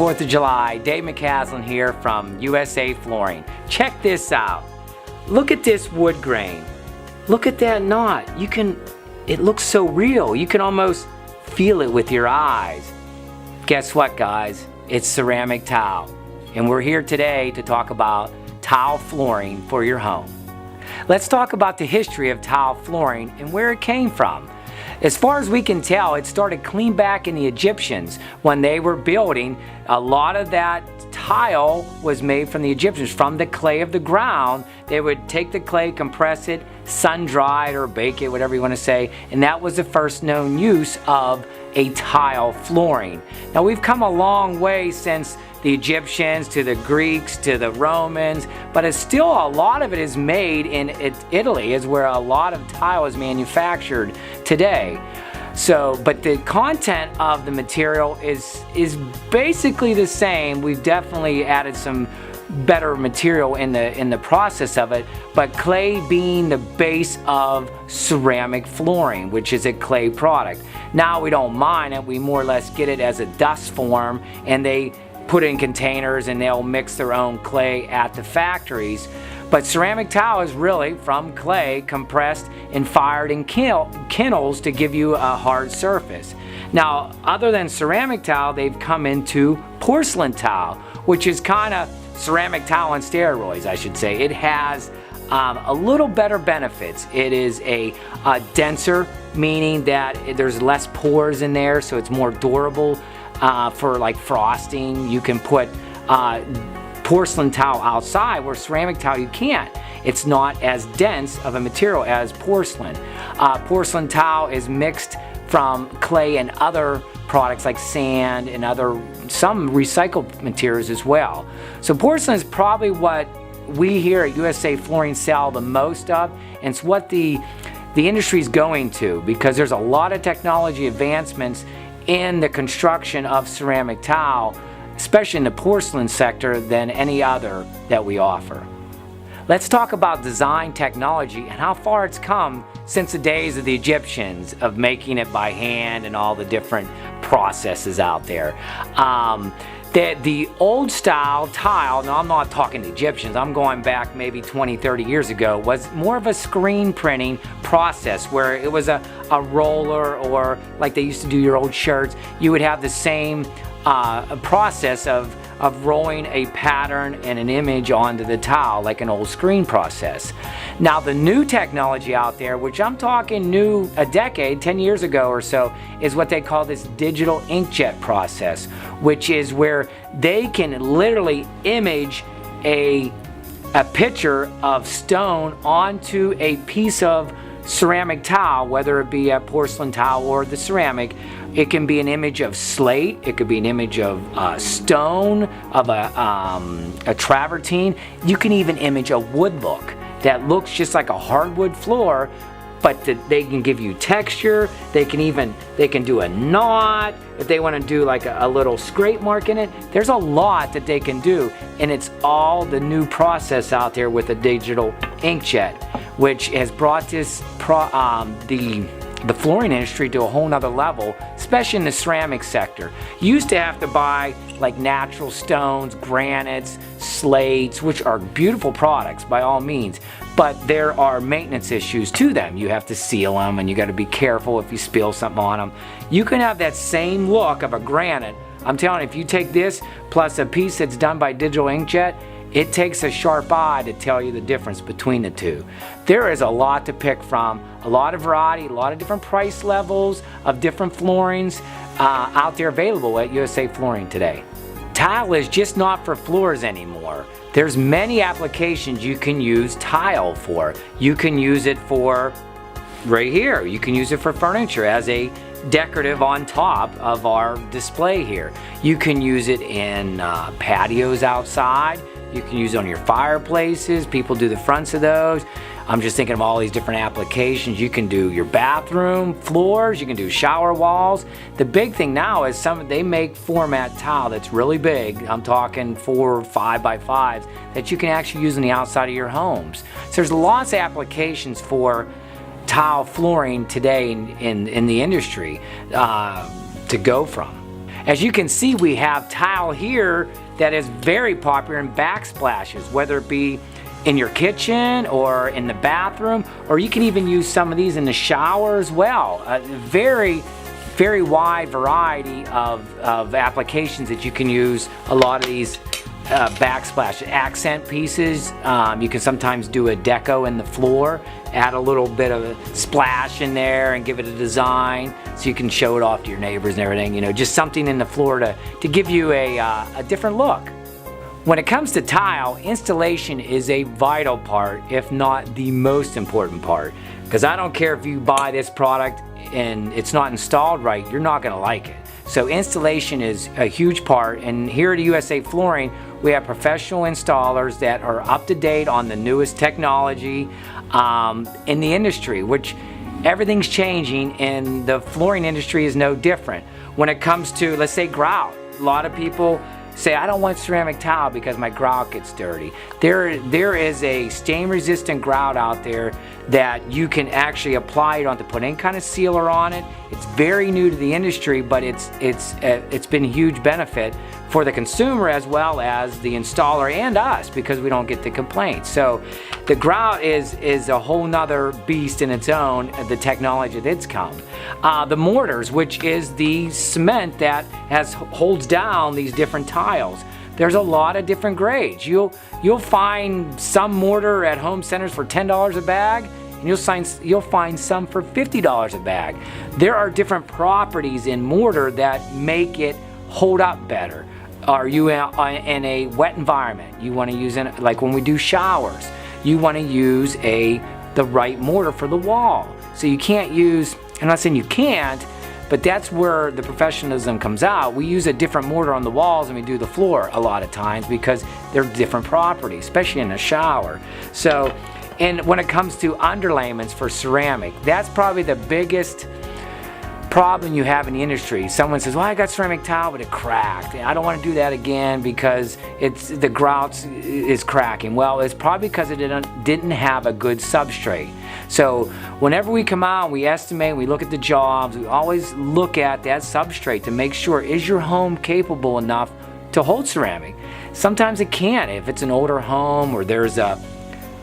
4th of July. Dave McCaslin here from USA Flooring. Check this out. Look at this wood grain. Look at that knot. It looks so real. You can almost feel it with your eyes. Guess what, guys? It's ceramic tile. And we're here today to talk about tile flooring for your home. Let's talk about the history of tile flooring and where it came from. As far as we can tell, it started clean back in the Egyptians when they were building. A lot of that tile was made from the Egyptians, from the clay of the ground. They would take the clay, compress it, sun dry it or bake it, whatever you want to say, and that was the first known use of a tile flooring. Now we've come a long way since the Egyptians to the Greeks to the Romans, but it's still a lot of it is made in Italy, is where a lot of tile is manufactured today. So, but the content of the material is basically the same. We've definitely added some better material in the process of it, but clay being the base of ceramic flooring, which is a clay product. Now we don't mind it. We more or less get it as a dust form, and they put it in containers and they'll mix their own clay at the factories. But ceramic tile is really from clay compressed and fired in kennels to give you a hard surface. Now, other than ceramic tile, they've come into porcelain tile, which is kind of ceramic tile on steroids, I should say. It has a little better benefits. It is a denser, meaning that there's less pores in there, so it's more durable for like frosting. You can put porcelain tile outside, where ceramic tile you can't. It's not as dense of a material as porcelain. Porcelain tile is mixed from clay and other products like sand and some recycled materials as well. So porcelain is probably what we here at USA Flooring sell the most of, and it's what the industry is going to, because there's a lot of technology advancements in the construction of ceramic tile, especially in the porcelain sector, than any other that we offer. Let's talk about design technology and how far it's come since the days of the Egyptians of making it by hand and all the different processes out there. The old style tile, now I'm not talking the Egyptians, I'm going back maybe 20, 30 years ago, was more of a screen printing process where it was a roller, or like they used to do your old shirts. You would have the same process of rolling a pattern and an image onto the tile, like an old screen process. Now the new technology out there, which I'm talking new a decade, 10 years ago or so, is what they call this digital inkjet process, which is where they can literally image a picture of stone onto a piece of ceramic tile, whether it be a porcelain tile or the ceramic. It can be an image of slate, it could be an image of stone, of a travertine. You can even image a wood look that looks just like a hardwood floor, but they can give you texture. They can do a knot if they want to do like a little scrape mark in it. There's a lot that they can do, and it's all the new process out there with the digital inkjet, which has brought this the flooring industry to a whole nother level, especially in the ceramic sector. You used to have to buy like natural stones, granites, slates, which are beautiful products by all means, but there are maintenance issues to them. You have to seal them, and you got to be careful if you spill something on them. You can have that same look of a granite. I'm telling you, if you take this plus a piece that's done by digital inkjet, it takes a sharp eye to tell you the difference between the two. There is a lot to pick from, a lot of variety, a lot of different price levels of different floorings out there available at USA Flooring today. Tile is just not for floors anymore. There's many applications you can use tile for. You can use it for, right here, you can use it for furniture as a decorative on top of our display here. You can use it in patios outside. You can use it on your fireplaces. People do the fronts of those. I'm just thinking of all these different applications. You can do your bathroom floors. You can do shower walls. The big thing now is they make format tile that's really big. I'm talking 4 or 5 by 5s that you can actually use on the outside of your homes. So there's lots of applications for tile flooring today in the industry to go from. As you can see, we have tile here that is very popular in backsplashes, whether it be in your kitchen or in the bathroom, or you can even use some of these in the shower as well. Very wide variety of applications that you can use a lot of these backsplash accent pieces. You can sometimes do a deco in the floor, add a little bit of a splash in there and give it a design so you can show it off to your neighbors and everything, you know, just something in the floor to give you a different look. When it comes to tile, installation is a vital part, if not the most important part, because I don't care if you buy this product and it's not installed right, you're not going to like it. So installation is a huge part, and here at USA Flooring we have professional installers that are up to date on the newest technology in the industry, which everything's changing, and the flooring industry is no different. When it comes to, let's say, grout, a lot of people say, I don't want ceramic tile because my grout gets dirty. There is a stain resistant grout out there that you can actually apply. You don't have to put any kind of sealer on it. It's very new to the industry, but it's been a huge benefit for the consumer as well as the installer and us, because we don't get the complaints. So the grout is a whole nother beast in its own, the technology that's come. The mortars, which is the cement that holds down these different tiles. There's a lot of different grades. You'll find some mortar at home centers for $10 a bag, and you'll find some for $50 a bag. There are different properties in mortar that make it hold up better. Are you in a wet environment? You want to use it, like when we do showers, you want to use the right mortar for the wall. So you can't use, I'm not saying you can't, but that's where the professionalism comes out. We use a different mortar on the walls than we do the floor a lot of times because they're different properties, especially in a shower. So, and when it comes to underlayments for ceramic, that's probably the biggest problem you have in the industry. Someone says, well, I got ceramic tile but it cracked. I don't want to do that again because the grout is cracking. Well, it's probably because it didn't have a good substrate. So whenever we come out, we estimate, we look at the jobs, we always look at that substrate to make sure, is your home capable enough to hold ceramic? Sometimes it can't. If it's an older home or there's a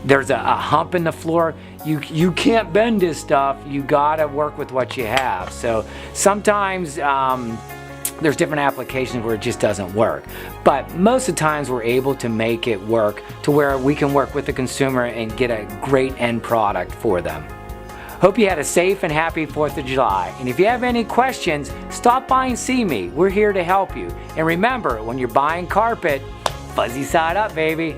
hump in the floor, you can't bend this stuff. You gotta work with what you have. So sometimes there's different applications where it just doesn't work, but most of the times we're able to make it work to where we can work with the consumer and get a great end product for them. Hope you had a safe and happy 4th of July. And if you have any questions, stop by and see me. We're here to help you. And remember, when you're buying carpet, fuzzy side up, baby.